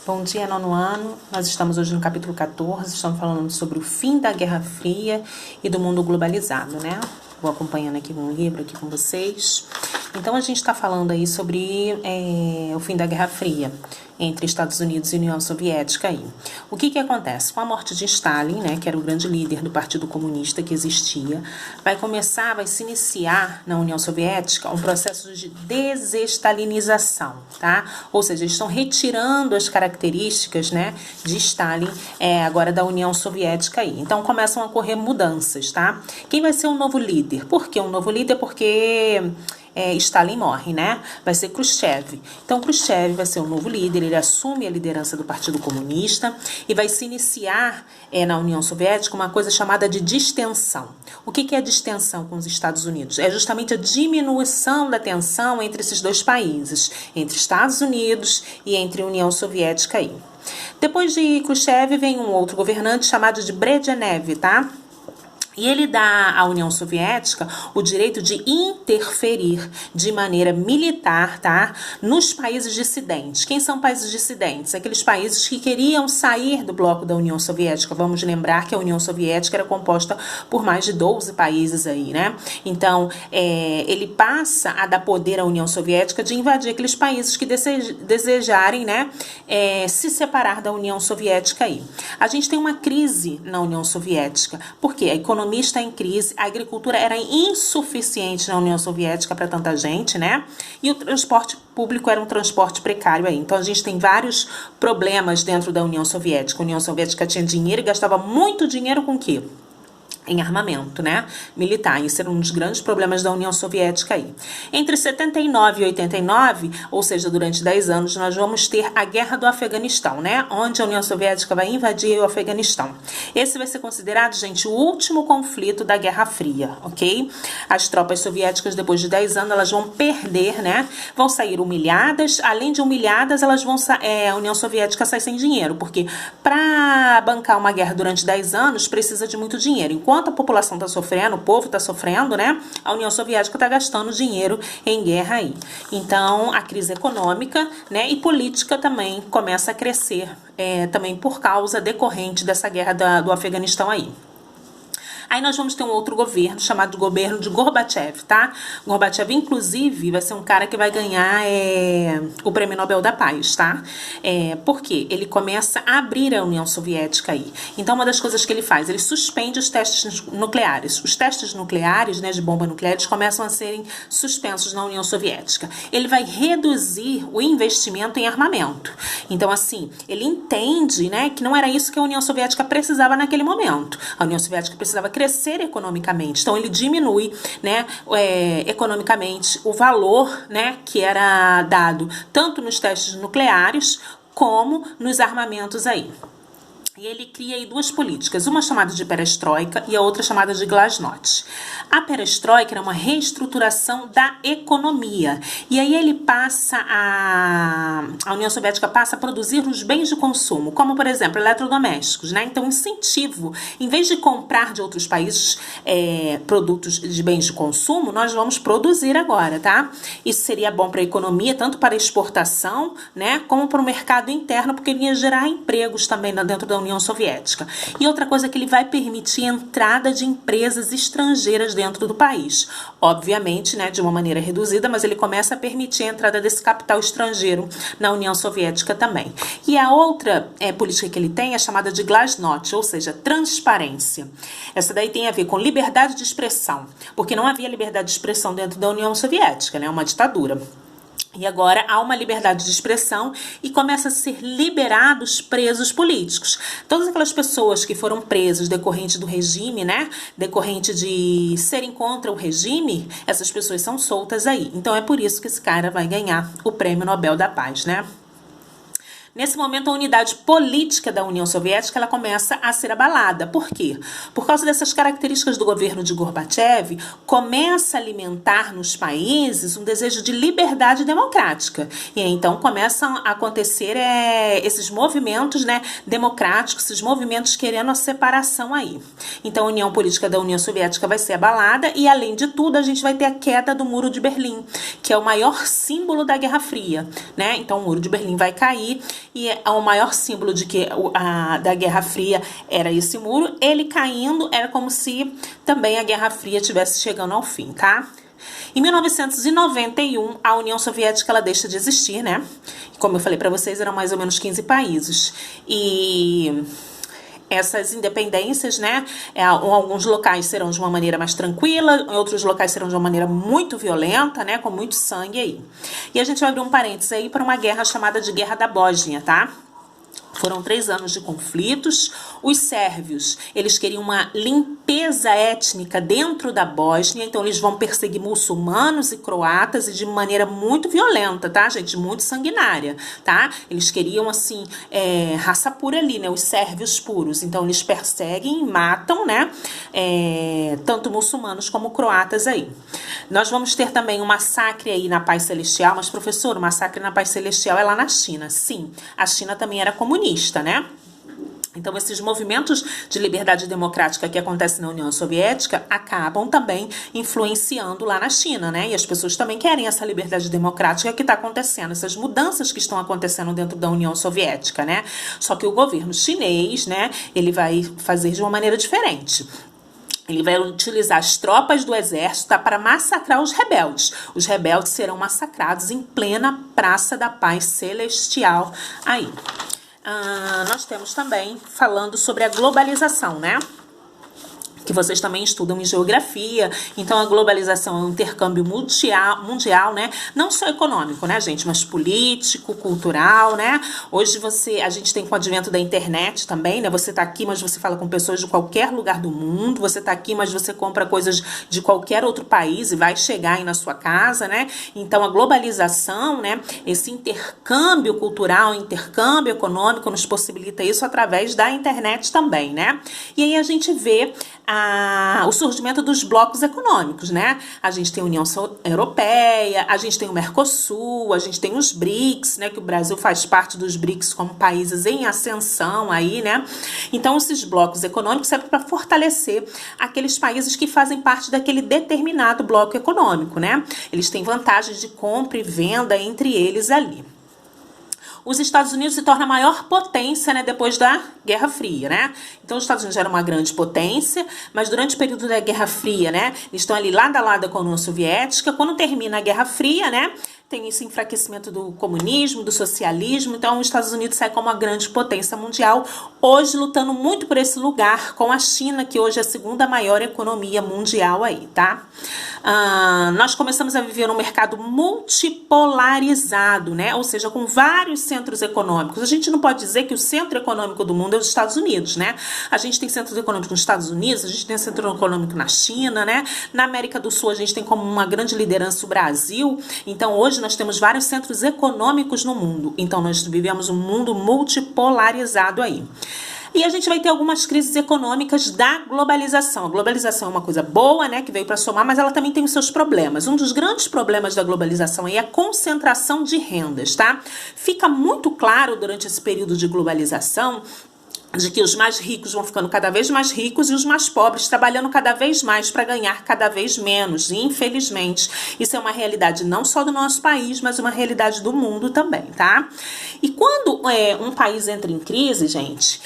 Bom dia, nono ano. Nós estamos hoje no capítulo 14, estamos falando sobre o fim da Guerra Fria e do mundo globalizado, né? Vou acompanhando aqui um livro aqui com vocês. Então, a gente está falando aí sobre o fim da Guerra Fria entre Estados Unidos e União Soviética aí. O que acontece? Com a morte de Stalin, né, que era o grande líder do Partido Comunista que existia, vai se iniciar na União Soviética um processo de desestalinização, tá? Ou seja, eles estão retirando as características, né, de Stalin, agora da União Soviética aí. Então, começam a ocorrer mudanças, tá? Quem vai ser o novo líder? Por que um novo líder? Porque Stalin morre, né? Vai ser Khrushchev. Então, Khrushchev vai ser o novo líder, ele assume a liderança do Partido Comunista e vai se iniciar na União Soviética uma coisa chamada de distensão. O que é a distensão com os Estados Unidos? É justamente a diminuição da tensão entre esses dois países, entre Estados Unidos e entre a União Soviética aí. Depois de Khrushchev vem um outro governante chamado de Brezhnev, tá? E ele dá à União Soviética o direito de interferir de maneira militar, tá? Nos países dissidentes. Quem são países dissidentes? Aqueles países que queriam sair do bloco da União Soviética. Vamos lembrar que a União Soviética era composta por mais de 12 países aí, né? Então, ele passa a dar poder à União Soviética de invadir aqueles países que desejarem, né, se separar da União Soviética aí. A gente tem uma crise na União Soviética, porque a economia está em crise, a agricultura era insuficiente na União Soviética para tanta gente, né? E o transporte público era um transporte precário aí. Então, a gente tem vários problemas dentro da União Soviética. A União Soviética tinha dinheiro e gastava muito dinheiro com o quê? Em armamento, né, militar. Isso era um dos grandes problemas da União Soviética aí. Entre 79 e 89, ou seja, durante 10 anos, nós vamos ter a Guerra do Afeganistão, né, onde a União Soviética vai invadir o Afeganistão. Esse vai ser considerado, gente, o último conflito da Guerra Fria, ok? As tropas soviéticas, depois de 10 anos, elas vão perder, né, vão sair humilhadas. Além de humilhadas, elas vão a União Soviética sai sem dinheiro, porque para bancar uma guerra durante 10 anos, precisa de muito dinheiro. Enquanto a população está sofrendo, o povo está sofrendo, né? A União Soviética está gastando dinheiro em guerra aí. Então, a crise econômica, né, e política também começa a crescer, também por causa decorrente dessa guerra do Afeganistão aí. Aí nós vamos ter um outro governo, chamado de governo de Gorbachev, tá? Gorbachev, inclusive, vai ser um cara que vai ganhar o Prêmio Nobel da Paz, tá? Por quê? Ele começa a abrir a União Soviética aí. Então, uma das coisas que ele faz, ele suspende os testes nucleares. Os testes nucleares, né, de bomba nuclear, eles começam a serem suspensos na União Soviética. Ele vai reduzir o investimento em armamento. Então, assim, ele entende, né, que não era isso que a União Soviética precisava naquele momento. A União Soviética precisava crescer economicamente. Então, ele diminui, né, economicamente o valor, né, que era dado tanto nos testes nucleares como nos armamentos aí. E ele cria aí duas políticas, uma chamada de perestroika e a outra chamada de glasnost. A perestroika era uma reestruturação da economia. E aí ele passa a União Soviética passa a produzir os bens de consumo, como, por exemplo, eletrodomésticos, né? Então, incentivo. Em vez de comprar de outros países produtos de bens de consumo, nós vamos produzir agora, tá? Isso seria bom para a economia, tanto para a exportação, né, como para o mercado interno, porque ele ia gerar empregos também dentro da União Soviética. E outra coisa é que ele vai permitir a entrada de empresas estrangeiras dentro do país. Obviamente, né, de uma maneira reduzida, mas ele começa a permitir a entrada desse capital estrangeiro na União Soviética também. E a outra política que ele tem é chamada de glasnost, ou seja, transparência. Essa daí tem a ver com liberdade de expressão, porque não havia liberdade de expressão dentro da União Soviética, né, uma ditadura. E agora há uma liberdade de expressão e começa a ser liberados presos políticos. Todas aquelas pessoas que foram presas decorrente do regime, né? Decorrente de serem contra o regime, essas pessoas são soltas aí. Então é por isso que esse cara vai ganhar o Prêmio Nobel da Paz, né? Nesse momento, a unidade política da União Soviética ela começa a ser abalada. Por quê? Por causa dessas características do governo de Gorbachev, começa a alimentar nos países um desejo de liberdade democrática. E então começam a acontecer esses movimentos, né, democráticos, esses movimentos querendo a separação aí. Então, a união política da União Soviética vai ser abalada e, além de tudo, a gente vai ter a queda do Muro de Berlim, que é o maior símbolo da Guerra Fria, né? Então, o Muro de Berlim vai cair e o maior símbolo de que da Guerra Fria era esse muro. Ele caindo era como se também a Guerra Fria estivesse chegando ao fim, tá? Em 1991, a União Soviética ela deixa de existir, né? Como eu falei para vocês, eram mais ou menos 15 países. E essas independências, né, em alguns locais serão de uma maneira mais tranquila, em outros locais serão de uma maneira muito violenta, né, com muito sangue aí. E a gente vai abrir um parênteses aí para uma guerra chamada de Guerra da Bósnia, tá? Foram 3 anos de conflitos. Os sérvios, eles queriam uma limpeza étnica dentro da Bósnia, então eles vão perseguir muçulmanos e croatas e de maneira muito violenta, tá, gente? Muito sanguinária, tá? Eles queriam, assim, raça pura ali, né? Os sérvios puros. Então eles perseguem e matam, né? Tanto muçulmanos como croatas aí. Nós vamos ter também um massacre aí na Paz Celestial, mas, professor, o massacre na Paz Celestial é lá na China. Sim, a China também era comunista, né? Então, esses movimentos de liberdade democrática que acontecem na União Soviética acabam também influenciando lá na China, né? E as pessoas também querem essa liberdade democrática que está acontecendo, essas mudanças que estão acontecendo dentro da União Soviética, né? Só que o governo chinês, né, ele vai fazer de uma maneira diferente. Ele vai utilizar as tropas do exército, tá, para massacrar os rebeldes. Os rebeldes serão massacrados em plena Praça da Paz Celestial aí. Nós temos também falando sobre a globalização, né? Que vocês também estudam em geografia. Então, a globalização é um intercâmbio mundial, né? Não só econômico, né, gente? Mas político, cultural, né? Hoje a gente tem com o advento da internet também, né? Você tá aqui, mas você fala com pessoas de qualquer lugar do mundo. Você tá aqui, mas você compra coisas de qualquer outro país e vai chegar aí na sua casa, né? Então, a globalização, né? Esse intercâmbio cultural, intercâmbio econômico nos possibilita isso através da internet também, né? E aí a gente vê o surgimento dos blocos econômicos, né? A gente tem a União Europeia, a gente tem o Mercosul, a gente tem os BRICS, né? Que o Brasil faz parte dos BRICS como países em ascensão aí, né? Então, esses blocos econômicos servem para fortalecer aqueles países que fazem parte daquele determinado bloco econômico, né? Eles têm vantagens de compra e venda entre eles ali. Os Estados Unidos se torna a maior potência, né, depois da Guerra Fria, né? Então, os Estados Unidos era uma grande potência, mas durante o período da Guerra Fria, né, eles estão ali lado a lado com a União Soviética. Quando termina a Guerra Fria, né, tem esse enfraquecimento do comunismo, do socialismo. Então, os Estados Unidos sai como uma grande potência mundial, hoje lutando muito por esse lugar com a China, que hoje é a segunda maior economia mundial aí, tá? Nós começamos a viver um mercado multipolarizado, né? Ou seja, com vários centros econômicos. A gente não pode dizer que o centro econômico do mundo é os Estados Unidos, né? A gente tem centro econômico nos Estados Unidos, a gente tem centro econômico na China, né? Na América do Sul, a gente tem como uma grande liderança o Brasil. Então, hoje nós temos vários centros econômicos no mundo. Então, nós vivemos um mundo multipolarizado aí. E a gente vai ter algumas crises econômicas da globalização. A globalização é uma coisa boa, né, que veio para somar, mas ela também tem os seus problemas. Um dos grandes problemas da globalização é a concentração de rendas, tá? Fica muito claro durante esse período de globalização de que os mais ricos vão ficando cada vez mais ricos e os mais pobres trabalhando cada vez mais para ganhar cada vez menos, infelizmente. Isso é uma realidade não só do nosso país, mas uma realidade do mundo também, tá? E quando um país entra em crise, gente,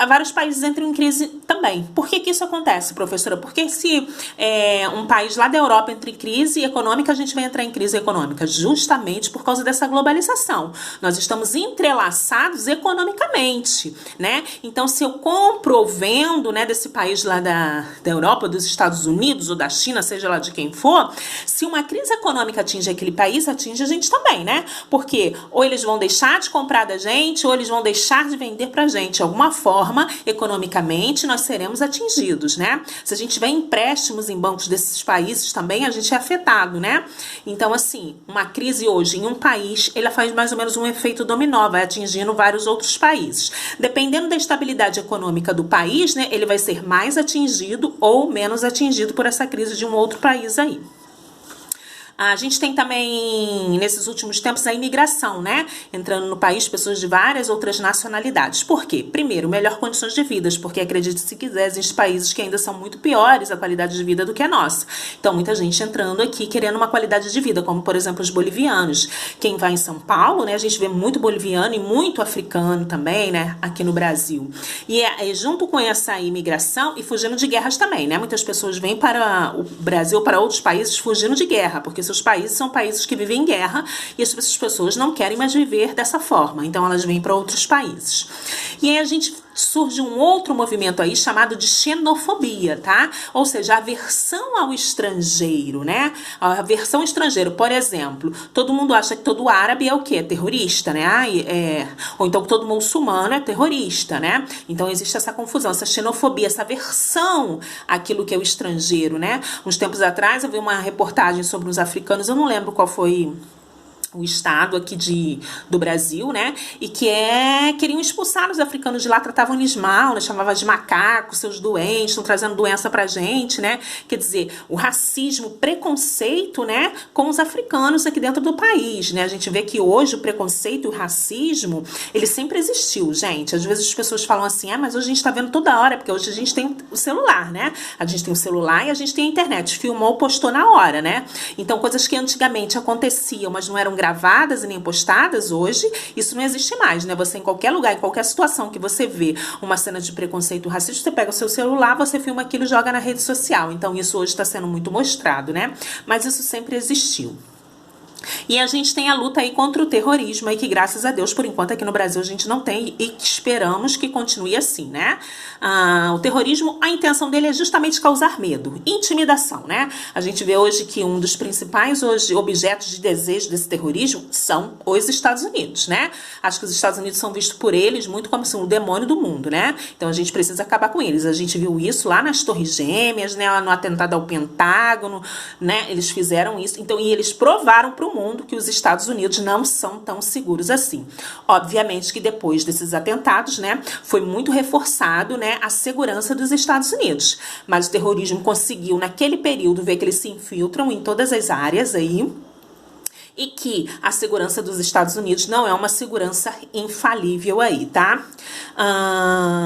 vários países entram em crise também. Por que isso acontece, professora? Porque se um país lá da Europa entra em crise econômica, a gente vai entrar em crise econômica justamente por causa dessa globalização. Nós estamos entrelaçados economicamente, né? Então, se eu compro ou vendo, né, desse país lá da Europa, dos Estados Unidos ou da China, seja lá de quem for, se uma crise econômica atinge aquele país, atinge a gente também, né? Porque ou eles vão deixar de comprar da gente, ou eles vão deixar de vender pra gente. Alguma forma, economicamente, nós seremos atingidos, né? Se a gente tiver empréstimos em bancos desses países também, a gente é afetado, né? Então, assim, uma crise hoje em um país, ela faz mais ou menos um efeito dominó, vai atingindo vários outros países. Dependendo da estabilidade econômica do país, né, ele vai ser mais atingido ou menos atingido por essa crise de um outro país aí. A gente tem também, nesses últimos tempos, a imigração, né? Entrando no país pessoas de várias outras nacionalidades. Por quê? Primeiro, melhor condições de vida, porque acredite se quiser, existem países que ainda são muito piores a qualidade de vida do que a nossa. Então, muita gente entrando aqui querendo uma qualidade de vida, como, por exemplo, os bolivianos. Quem vai em São Paulo, né? A gente vê muito boliviano e muito africano também, né? Aqui no Brasil. E junto com essa imigração e fugindo de guerras também, né? Muitas pessoas vêm para o Brasil, para outros países, fugindo de guerra, porque seus países são países que vivem em guerra e essas pessoas não querem mais viver dessa forma, então elas vêm para outros países. E aí surge um outro movimento aí chamado de xenofobia, tá? Ou seja, a aversão ao estrangeiro, né? A aversão ao estrangeiro, por exemplo, todo mundo acha que todo árabe é o quê? É terrorista, né? Ou então que todo muçulmano é terrorista, né? Então existe essa confusão, essa xenofobia, essa aversão àquilo que é o estrangeiro, né? Uns tempos atrás eu vi uma reportagem sobre os africanos, eu não lembro qual foi o estado aqui do Brasil, né, e queriam expulsar os africanos de lá, tratavam eles mal, né, chamavam de macacos, seus doentes, estão trazendo doença pra gente, né, quer dizer, o racismo, preconceito, né, com os africanos aqui dentro do país, né, a gente vê que hoje o preconceito e o racismo, ele sempre existiu, gente, às vezes as pessoas falam assim, mas hoje a gente tá vendo toda hora, porque hoje a gente tem o celular, né, a gente tem o celular e a gente tem a internet, filmou, postou na hora, né, então coisas que antigamente aconteciam, mas não eram gravadas e nem postadas hoje, isso não existe mais, né? Você em qualquer lugar, em qualquer situação que você vê uma cena de preconceito racista, você pega o seu celular, você filma aquilo e joga na rede social. Então isso hoje está sendo muito mostrado, né? Mas isso sempre existiu. E a gente tem a luta aí contra o terrorismo aí que, graças a Deus, por enquanto aqui no Brasil a gente não tem e esperamos que continue assim, né? O terrorismo, a intenção dele é justamente causar medo, intimidação, né? A gente vê hoje que um dos principais objetos de desejo desse terrorismo são os Estados Unidos, né? Acho que os Estados Unidos são vistos por eles muito como assim, o demônio do mundo, né? Então a gente precisa acabar com eles. A gente viu isso lá nas Torres Gêmeas, né? No atentado ao Pentágono, né? Eles fizeram isso, então, e eles provaram para o mundo que os Estados Unidos não são tão seguros assim. Obviamente que depois desses atentados, né, foi muito reforçado, né, a segurança dos Estados Unidos. Mas o terrorismo conseguiu, naquele período, ver que eles se infiltram em todas as áreas aí, e que a segurança dos Estados Unidos não é uma segurança infalível aí, tá?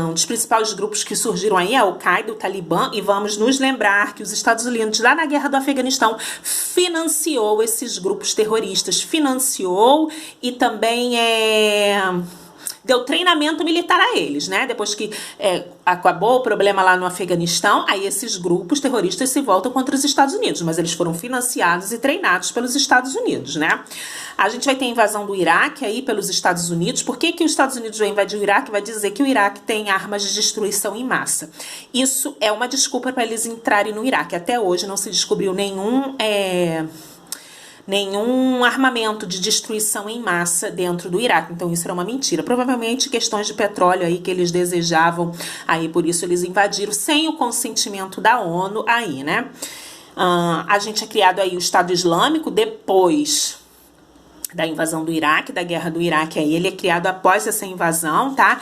Um dos principais grupos que surgiram aí é a Al-Qaeda, o Talibã, e vamos nos lembrar que os Estados Unidos, lá na guerra do Afeganistão, financiou esses grupos terroristas, financiou e também deu treinamento militar a eles, né? Depois que acabou o problema lá no Afeganistão, aí esses grupos terroristas se voltam contra os Estados Unidos, mas eles foram financiados e treinados pelos Estados Unidos, né? A gente vai ter a invasão do Iraque aí pelos Estados Unidos. Por que os Estados Unidos vai invadir o Iraque? Vai dizer que o Iraque tem armas de destruição em massa. Isso é uma desculpa para eles entrarem no Iraque. Até hoje não se descobriu nenhum armamento de destruição em massa dentro do Iraque. Então isso era uma mentira. Provavelmente questões de petróleo aí que eles desejavam, aí por isso eles invadiram sem o consentimento da ONU aí, né? A gente é criado aí o Estado Islâmico depois da invasão do Iraque, da guerra do Iraque, aí ele é criado após essa invasão, tá?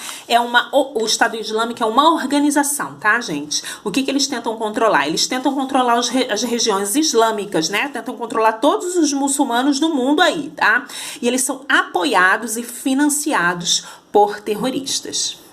O Estado Islâmico é uma organização, tá, gente? O que eles tentam controlar? Eles tentam controlar as regiões islâmicas, né? Tentam controlar todos os muçulmanos do mundo aí, tá? E eles são apoiados e financiados por terroristas.